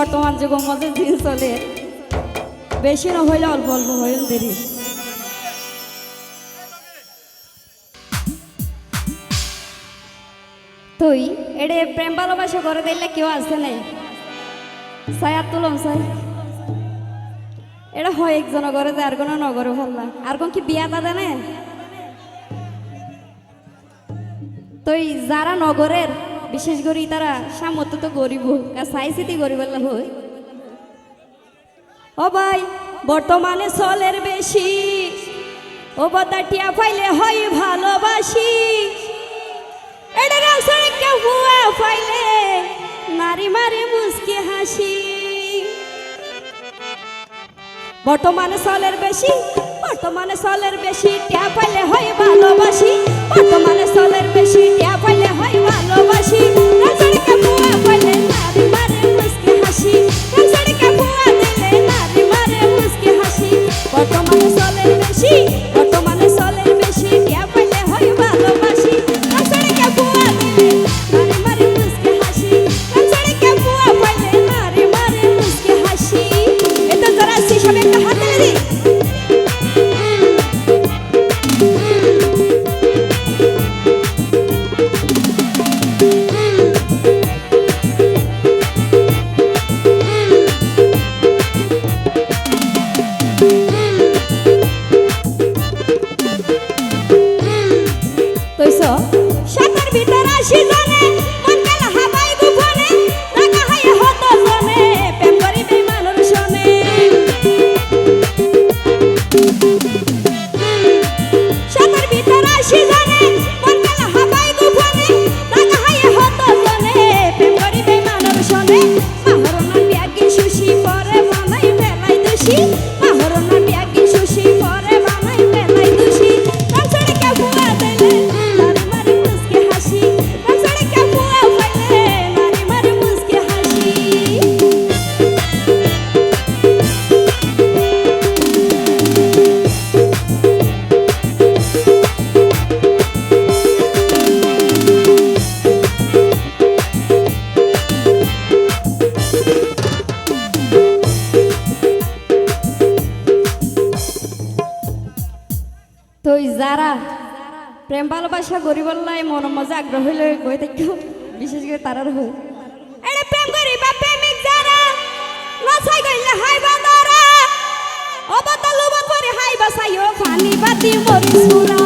বর্তমান যুগের মধ্যে দিন চলে বেশি না হইলে অল্প অল্প হইল দেরি তুই এড়ে প্রেম ভালোবাসা করে দিলে কেউ আসে নাই সায়াত তুলম সাই এটা হয় একজন করে দেয় আর কোনো নগরে ভাল্লা আর কোন কি বিয়া দাদা নে তুই যারা নগরের বিশেষ করে তারা সামর্থ্য তো গরিব চাইছিতি গরিব হই ও ভাই বর্তমানে চলের বেশি ও বদাটিয়া পাইলে হয় ভালোবাসি এটা রাসরে কে হুয়া পাইলে নারী মারে মুস্কি হাসি বর্তমানে চলের বেশি টিয়া পাইলে হয় ভালোবাসি বর্তমানে চলের বেশি টিয়া পাইলে হয় ভালোবাসি রাসরে কে হুয়া পাইলে নারী মারে মুস্কি হাসি রাসরে কে হুয়া দিলে নারী মারে মুস্কি হাসি বর্তমানে চলের বেশি টিয়া পাইলে হয় ভালোবাসি রাসরে কে হুয়া দিলে নারী মারে মুস্কি হাসি রাসরে কে হুয়া পাইলে নারী মারে মুস্কি হাসি এটা যারা হিসাবে একটা হাত দিলে সাতার ভিতর আসি জানে মন গেল হাবাই গোপনে রাগা হায় হত জনে প্রেম করিবে মানুষ শোনে সাতার ভিতর আসি জানে মন গেল হাবাই গোপনে রাগা হায় হত জনে প্রেম করিবে মানুষ শোনে মাহরনা বিয়াগি সুশি পরে বানাই বেলাই দোষী মাহরনা বিয়াগি সুশি পরে বানাই বেলাই দোষী রাসরে কে বুয়া দিলে তুই যারা প্রেম ভালোবাসা গরিবল্লাই মন মজা আগ্রহ হইলে গই দেখো বিশেষ করে তারার হই এরে প্রেম করিবা প্রেমিক যারা নছাই গইলে হাই বান্দারা অবতালু বতরে হাই বাসাইও ফানি বাতি মরি সুরা